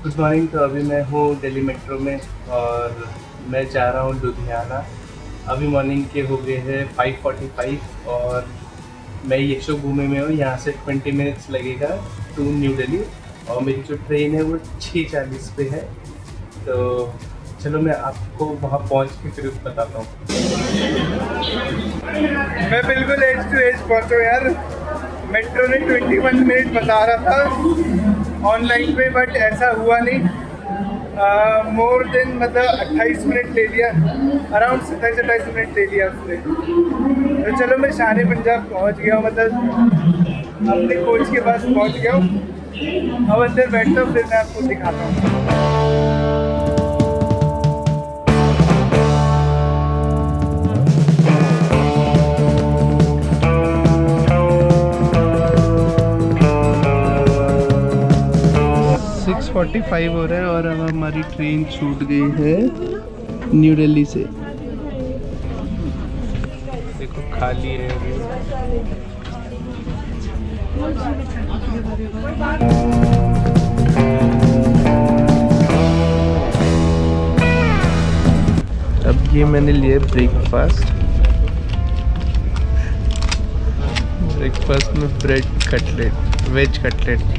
Good morning. तो अभी मैं हूँ दिल्ली मेट्रो में और मैं जा रहा हूँ लुधियाना। अभी मॉर्निंग के हो गए हैं 5:45 और मैं यशो भूमि में हूँ। यहाँ से 20 मिनट्स लगेगा टू न्यू दिल्ली और मेरी जो ट्रेन है वो 6:40 पे है। तो चलो मैं आपको वहाँ पहुँच के फिर बताता हूँ। मैं बिल्कुल एज टू एज पहुँचा यार। मेट्रो ने 21 मिनट बता रहा था ऑनलाइन पे, बट ऐसा हुआ नहीं। मोर देन मतलब 28 मिनट ले लिया, अराउंड 27-28 मिनट ले लिया उसने। तो चलो मैं शान पंजाब पहुंच गया हूँ, मतलब अपने कोच के पास पहुंच गया हूँ। अब अंदर बैठता हूँ, फिर मैं आपको दिखाता हूँ। सिक्स 45 हो रहा है और अब हमारी ट्रेन छूट गई है न्यू दिल्ली से। देखो खाली है अब ये मैंने लिया ब्रेकफास्ट में ब्रेड कटलेट, वेज कटलेट।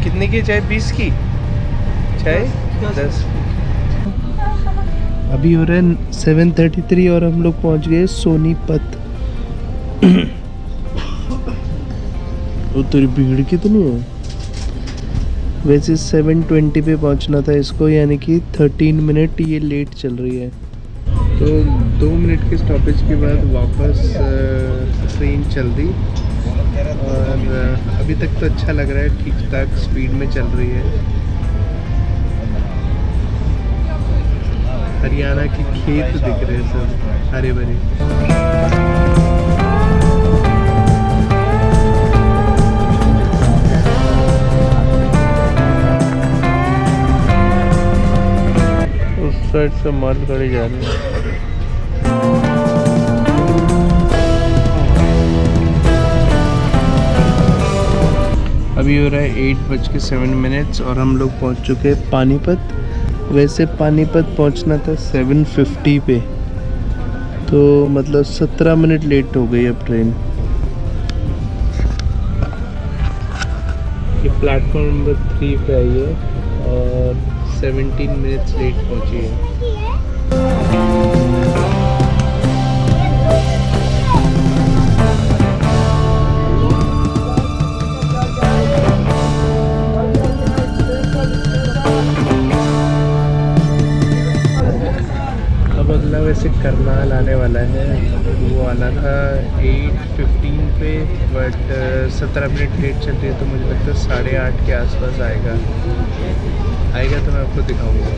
कितने की चाय? 20 की चाय 10। अभी हो रहा है 7:33 और हम लोग पहुंच गए सोनीपत। उतरी भीड़ कितनी है? वैसे 7:20 पे पहुंचना था इसको, यानी कि 13 मिनट ये लेट चल रही है। तो 2 मिनट के स्टॉपेज के बाद वापस ट्रेन चल दी और अभी तक तो अच्छा लग रहा है, ठीक ठाक स्पीड में चल रही है। हरियाणा के खेत दिख रहे हैं सब हरे भरे। उस साइड से मालगाड़ी जा रही है। अभी हो रहा है 8:07 और हम लोग पहुंच चुके हैं पानीपत। वैसे पानीपत पहुंचना था 7:50 पे, तो मतलब 17 मिनट लेट हो गई अब ट्रेन। ये प्लेटफॉर्म नंबर 3 पे आई है और 17 मिनट्स लेट पहुंची है। अगला वैसे करनाल आने वाला है, वो आना था 8:15 पे, बट 17 मिनट लेट चल रही है तो मुझे लगता है 8:30 के आसपास आएगा तो मैं आपको दिखाऊंगा।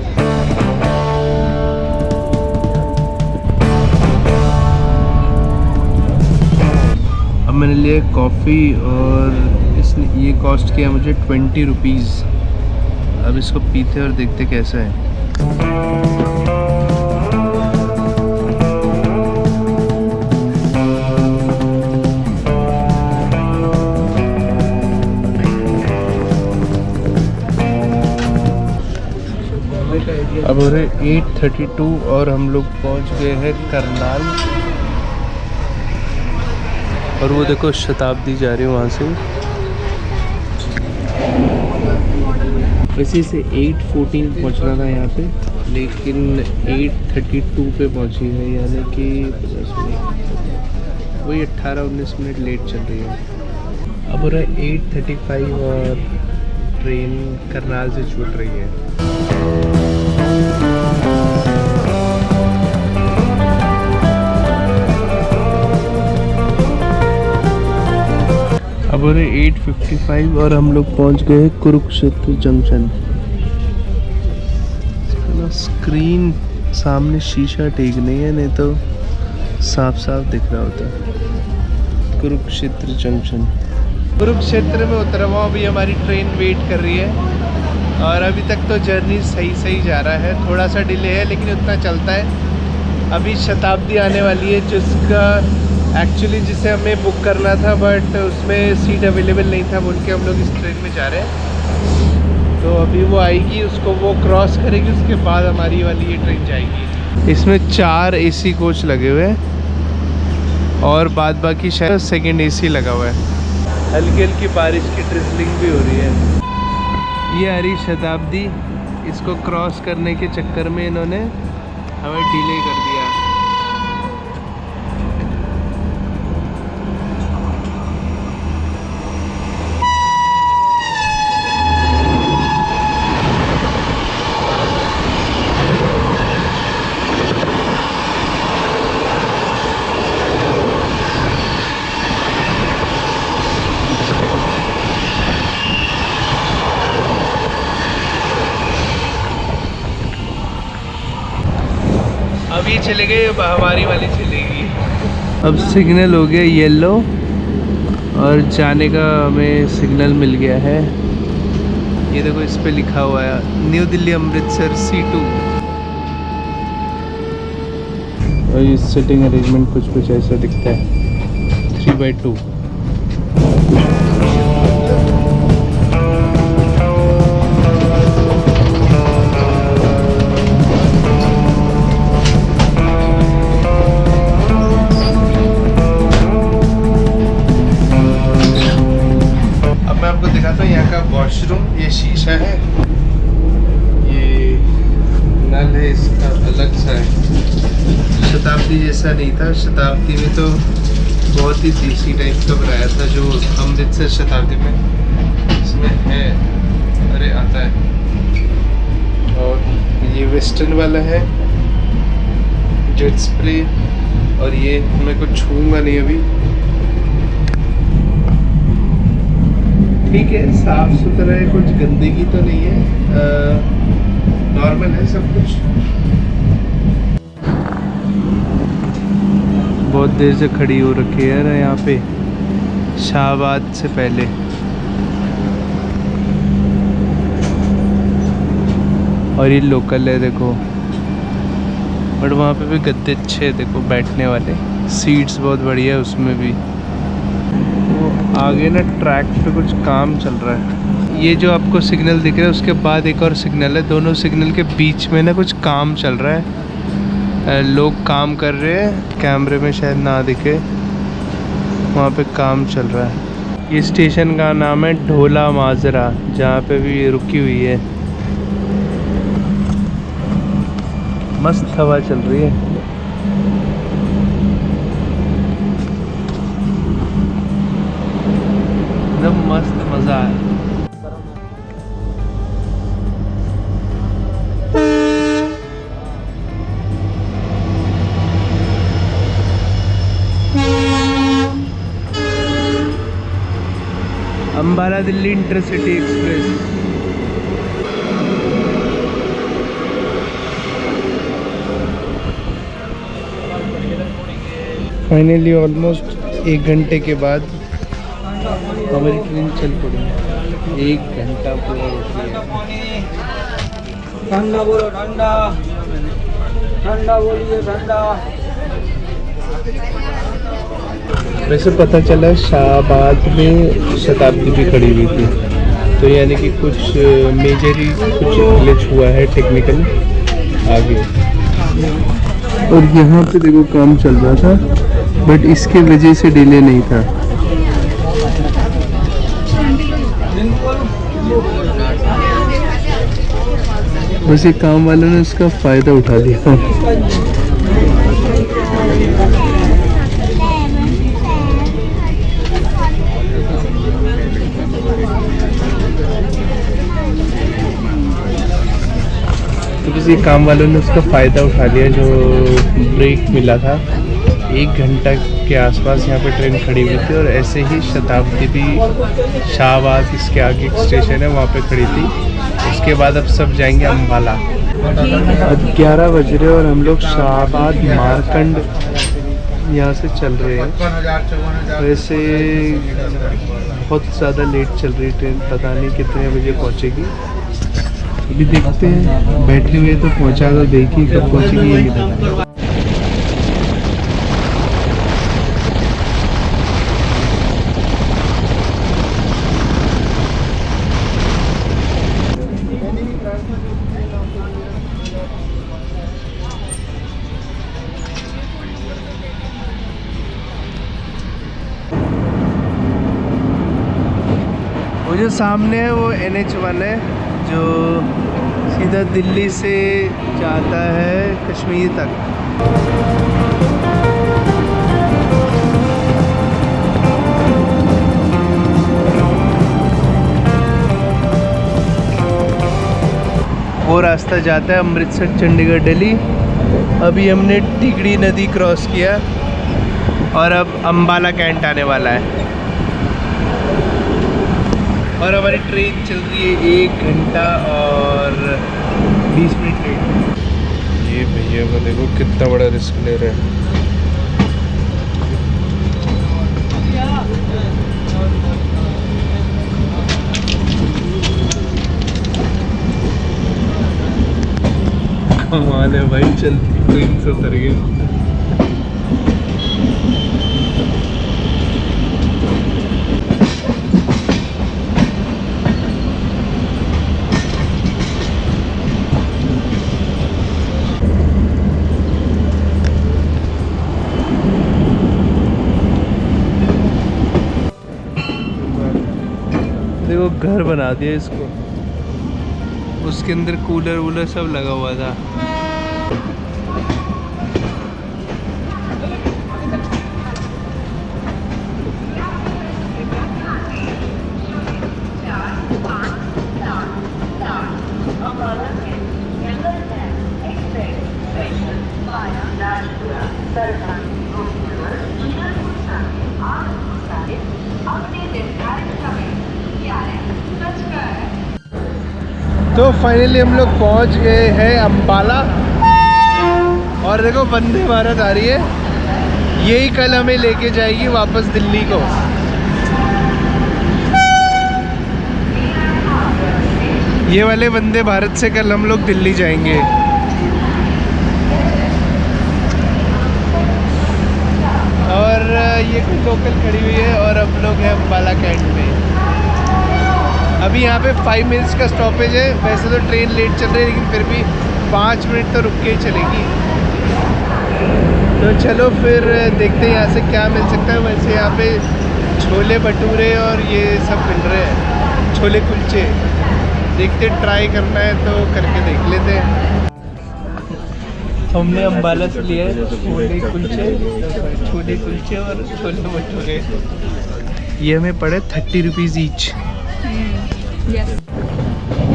अब मैंने लिया कॉफ़ी और इसने ये कॉस्ट किया मुझे 20 रुपीज़। अब इसको पीते और देखते कैसा है। अब हो रहे 8:32 और हम लोग पहुंच गए हैं करनाल। और वो देखो शताब्दी जा रही है वहाँ से। वैसे से 8:14 पहुंचना था यहाँ पे, लेकिन 8:32 पे पहुंची है, यानी कि वही 18-19 मिनट लेट चल रही है। अब हो रहा है 8:35 और ट्रेन करनाल से छूट रही है। अब हो रहे 8:55 और हम लोग पहुंच गए कुरुक्षेत्र जंक्शन। स्क्रीन सामने शीशा ठीक नहीं है, नहीं तो साफ साफ दिख रहा होता। कुरुक्षेत्र जंक्शन, कुरुक्षेत्र में उतरा हुआ। अभी हमारी ट्रेन वेट कर रही है और अभी तक तो जर्नी सही जा रहा है। थोड़ा सा डिले है लेकिन उतना चलता है। अभी शताब्दी आने वाली है जिसका एक्चुअली जिसे हमें बुक करना था, बट उसमें सीट अवेलेबल नहीं था बोल के हम लोग इस ट्रेन में जा रहे हैं। तो अभी वो आएगी, उसको वो क्रॉस करेगी, उसके बाद हमारी वाली ये ट्रेन जाएगी। इसमें 4 AC कोच लगे हुए हैं और बाद बाकी शायद सेकंड AC लगा हुआ है। हल्की हल्की बारिश की ड्रिजलिंग भी हो रही है। ये हरी शताब्दी, इसको क्रॉस करने के चक्कर में इन्होंने हमें डिले कर दिया। अभी चले गए, अब हमारी वाली चलेगी। अब सिग्नल हो गया येलो और जाने का हमें सिग्नल मिल गया है। ये देखो इस पे लिखा हुआ है न्यू दिल्ली अमृतसर C2। और ये सिटिंग अरेंजमेंट कुछ ऐसा दिखता है 3/2। तो यहाँ का वॉशरूम, ये शीशा है, ये नल है, इसका अलग सा है। शताब्दी जैसा नहीं था, शताब्दी में तो बहुत ही देसी टाइप का बनाया था, जो अमृतसर शताब्दी में इसमें है। अरे आता है। और ये वेस्टर्न वाला है जेट स्प्रे, और ये मैं कुछ छूँगा नहीं अभी। ठीक है, साफ सुथरा है, कुछ गंदगी तो नहीं है, नॉर्मल है सब कुछ। बहुत देर से खड़ी हो रखी है ना यहाँ पे, शाहबाद से पहले। और ये लोकल है देखो, बट वहाँ पे भी गद्दे अच्छे हैं देखो बैठने वाले, सीट्स बहुत बढ़िया है उसमें भी। आगे ना ट्रैक पे कुछ काम चल रहा है। ये जो आपको सिग्नल दिख रहा है उसके बाद एक और सिग्नल है, दोनों सिग्नल के बीच में ना कुछ काम चल रहा है। लोग काम कर रहे हैं, कैमरे में शायद ना दिखे, वहाँ पे काम चल रहा है। ये स्टेशन का नाम है ढोला माजरा, जहाँ पे भी ये रुकी हुई है। मस्त हवा चल रही है। एकदम मस्त, मज़ा है। Ambala Delhi intercity express. Finally almost 1 घंटे के बाद हमारी ट्रेन चल पड़ी। 1 घंटा पूरा रुकी है। ठंडा बोलो, ठंडा ठंडा बोलिए, ठंडा। वैसे पता चला शाहबाद में शताब्दी भी खड़ी हुई थी, तो यानी कि कुछ मेजर कुछ ग्लिच हुआ है टेक्निकल आगे। और यहाँ पे देखो काम चल रहा था, बट इसके वजह से डिले नहीं था। बस ये काम वालों ने उसका फ़ायदा उठा लिया। तो बस ये काम वालों ने उसका फ़ायदा उठा लिया, जो ब्रेक मिला था। 1 घंटा के आसपास यहाँ पे ट्रेन खड़ी हुई थी, और ऐसे ही शताब्दी भी शाहबाद इसके आगे एक स्टेशन है वहाँ पे खड़ी थी। उसके बाद अब सब जाएंगे अम्बाला। अब 11 बज रहे और हम लोग शाहबाद मारकंड यहाँ से चल रहे हैं। वैसे बहुत ज़्यादा लेट चल रही ट्रेन, पता नहीं कितने बजे पहुँचेगी। अभी देखते हैं, बैठे हुए तो पहुँचा तो देखिए कब पहुँचेगी ये नहीं पता। वो जो सामने है वो NH1 है जो सीधा दिल्ली से जाता है कश्मीर तक। वो रास्ता जाता है अमृतसर, चंडीगढ़, दिल्ली। अभी हमने टिकड़ी नदी क्रॉस किया और अब अम्बाला कैंट आने वाला है। और हमारी ट्रेन चल रही है 1 घंटा और 20 मिनट लेट। ये भैया को देखो कितना बड़ा रिस्क ले रहे हैं। कमाल है भाई, चलती ट्रेन से उतर गए। देखो घर बना दिया इसको, उसके अंदर कूलर वूलर सब लगा हुआ था। तो फाइनली हम लोग पहुंच गए हैं अम्बाला। और देखो वंदे भारत आ रही है, यही कल हमें लेके जाएगी वापस दिल्ली को। ये वाले वंदे भारत से कल हम लोग दिल्ली जाएंगे। और ये कोई लोकल खड़ी हुई है और अब लोग हैं अम्बाला कैंट में। अभी यहाँ पे 5 मिनट्स का स्टॉपेज है। वैसे तो ट्रेन लेट चल रही है लेकिन फिर भी 5 मिनट तो रुक के ही चलेगी। तो चलो फिर देखते हैं यहाँ से क्या मिल सकता है। वैसे यहाँ पे छोले भटूरे और ये सब मिल रहे हैं, छोले कुलचे। देखते ट्राई करना है तो करके देख लेते हैं। हमने अम्बाला से लिया है छोले कुलचे और छोले भटूरे। ये हमें पड़े 30 रुपीज़ ईच।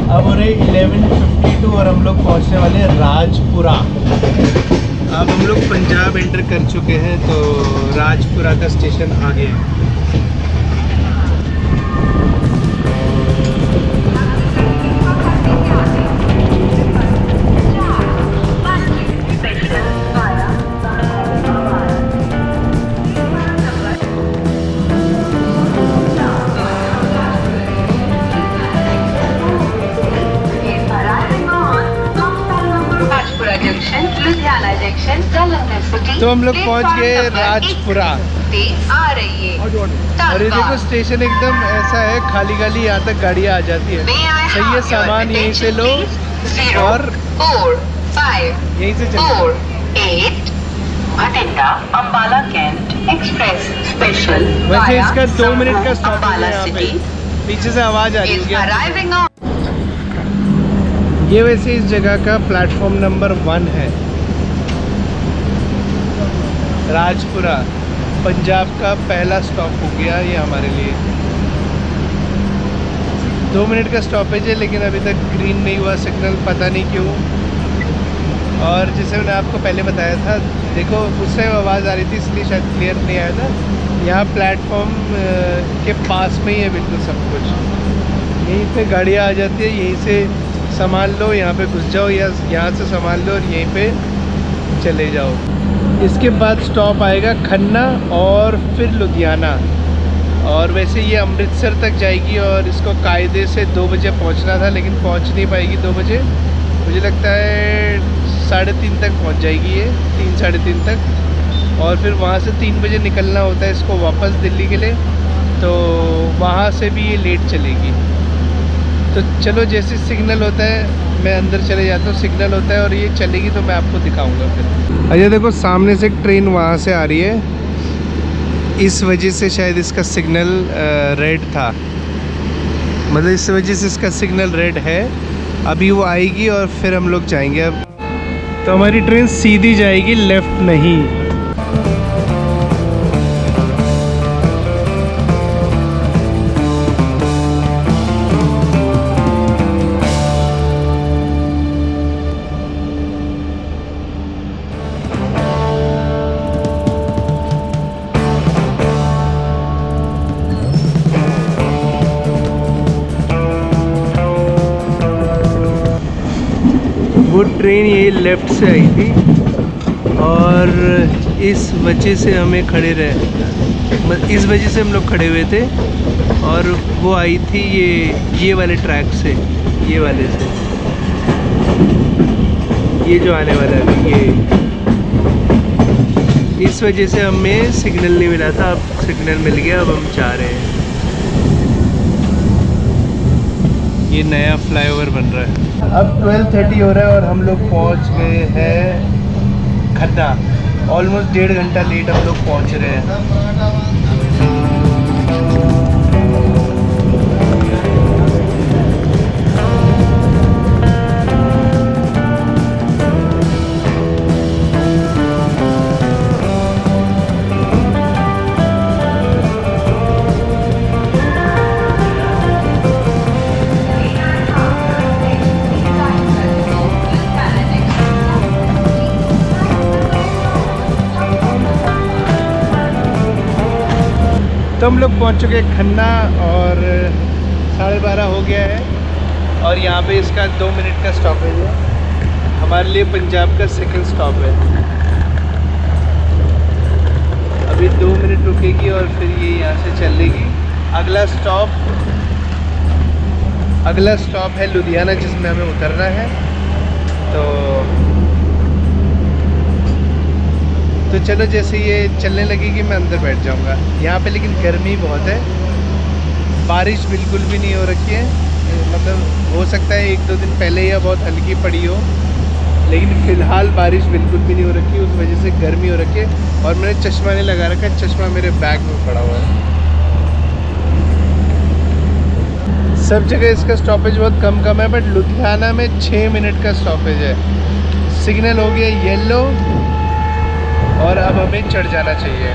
अब हो रहे 11:52 और हम लोग पहुंचने वाले हैं राजपुरा। अब हम लोग पंजाब एंटर कर चुके हैं, तो राजपुरा का स्टेशन आ गया है। तो हम लोग पहुंच गए राजपुरा। आ रही है और ये देखो स्टेशन एकदम ऐसा है, खाली खाली, यहाँ तक गाड़ियाँ आ जाती है। सही है, सामान यहीं से लो और 4 5 यहीं से चलो। 8 Bhatinda Ambala cantt express special. वैसे इसका 2 मिनट का स्टॉपेज है यहाँ पे। पीछे से आवाज़ आ रही है। ये वैसे इस जगह का प्लेटफॉर्म नंबर 1 है। राजपुरा पंजाब का पहला स्टॉप हो गया ये हमारे लिए। 2 मिनट का स्टॉपेज है लेकिन अभी तक ग्रीन नहीं हुआ सिग्नल, पता नहीं क्यों। और जैसे मैंने आपको पहले बताया था, देखो उस टाइम आवाज़ आ रही थी इसलिए शायद क्लियर नहीं आया था। यहाँ प्लेटफॉर्म के पास में ही है बिल्कुल सब कुछ। यहीं पे गाड़ियाँ आ जाती है, यहीं से संभाल लो, यहाँ पे घुस जाओ या यहाँ से संभाल लो और यहीं पे चले जाओ। इसके बाद स्टॉप आएगा खन्ना और फिर लुधियाना। और वैसे ये अमृतसर तक जाएगी और इसको कायदे से 2 बजे पहुँचना था, लेकिन पहुँच नहीं पाएगी 2 बजे। मुझे लगता है 3:30 तक पहुँच जाएगी ये, 3 साढ़े 3 तक। और फिर वहाँ से 3 बजे निकलना होता है इसको वापस दिल्ली के लिए, तो वहाँ से भी ये लेट चलेगी। तो चलो जैसे सिग्नल होता है मैं अंदर चले जाता हूँ, सिग्नल होता है और ये चलेगी तो मैं आपको दिखाऊंगा फिर। अच्छा देखो सामने से एक ट्रेन वहाँ से आ रही है, इस वजह से शायद इसका सिग्नल रेड था, मतलब इस वजह से इसका सिग्नल रेड है। अभी वो आएगी और फिर हम लोग जाएंगे। अब तो हमारी ट्रेन सीधी जाएगी, लेफ़्ट नहीं। वो ट्रेन ये लेफ़्ट से आई थी और इस वजह से हमें खड़े रहे, इस वजह से हम लोग खड़े हुए थे। और वो आई थी ये वाले ट्रैक से, ये वाले से, ये जो आने वाला है ये, इस वजह से हमें सिग्नल नहीं मिला था। अब सिग्नल मिल गया, अब हम जा रहे हैं। ये नया फ्लाईओवर बन रहा है। अब 12:30 हो रहा है और हम लोग पहुंच गए हैं खन्ना। ऑलमोस्ट 1.5 घंटा लेट हम लोग पहुंच रहे हैं। तो हम लोग पहुंच चुके हैं खन्ना और 12:30 हो गया है। और यहाँ पे इसका 2 मिनट का स्टॉपेज है, हमारे लिए पंजाब का सेकंड स्टॉप है। अभी 2 मिनट रुकेगी और फिर ये यहाँ से चलेगी। अगला स्टॉप है लुधियाना, जिसमें हमें उतरना है। तो चलो जैसे ये चलने लगेगी मैं अंदर बैठ जाऊंगा। यहाँ पे लेकिन गर्मी बहुत है, बारिश बिल्कुल भी नहीं हो रखी है। मतलब हो सकता है 1-2 दिन पहले या बहुत हल्की पड़ी हो, लेकिन फ़िलहाल बारिश बिल्कुल भी नहीं हो रखी है। उस वजह से गर्मी हो रखी है। और मैंने चश्मा नहीं लगा रखा है, चश्मा मेरे बैग में पड़ा हुआ है। सब जगह इसका स्टॉपेज बहुत कम है, बट लुधियाना में 6 मिनट का स्टॉपेज है। सिग्नल हो गया येलो और अब हमें चढ़ जाना चाहिए।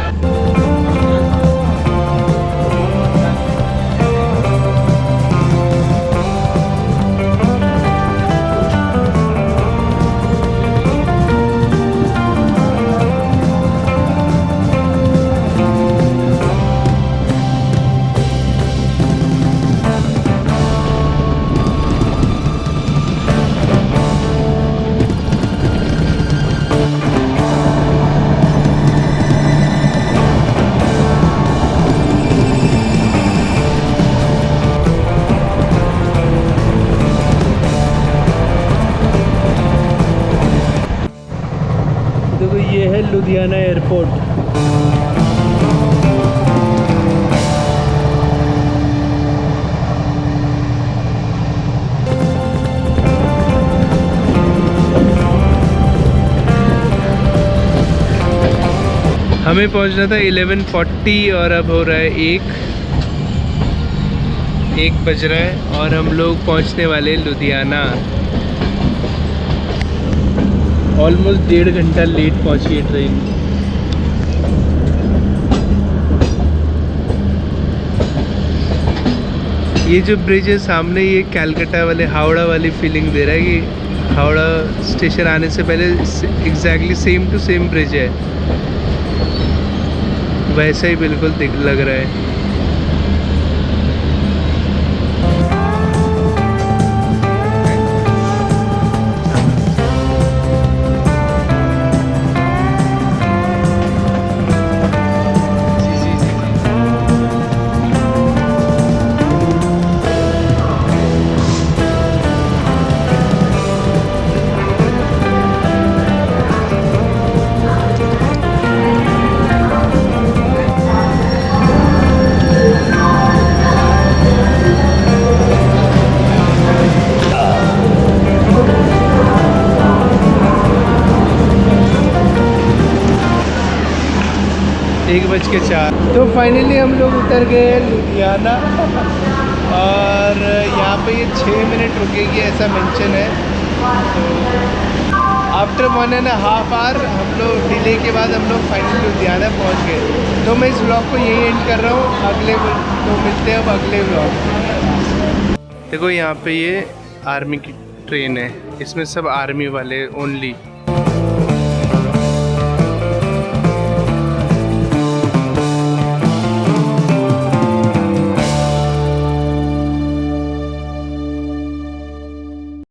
देखो ये है लुधियाना एयरपोर्ट। हमें पहुंचना था 11:40 और अब हो रहा है 1 बज रहा है और हम लोग पहुंचने वाले लुधियाना। ऑलमोस्ट 1.5 घंटा लेट पहुंची है ट्रेन। ये जो ब्रिज है सामने, ये कैलकाटा वाले हावड़ा वाली फीलिंग दे रहा है कि हावड़ा स्टेशन आने से पहले exactly same to same bridge है, वैसा ही बिल्कुल लग रहा है। 1:04। तो फाइनली हम लोग उतर गए लुधियाना और यहाँ पे ये 6 मिनट रुकेगी ऐसा मेंशन है। तो आफ्टर 1.5 आवर हम लोग डिले के बाद हम लोग फाइनली लुधियाना पहुँच गए। तो मैं इस व्लॉग को यही एंड कर रहा हूँ, तो मिलते हैं अब अगले व्लॉग। देखो यहाँ पे ये आर्मी की ट्रेन है, इसमें सब आर्मी वाले ओनली।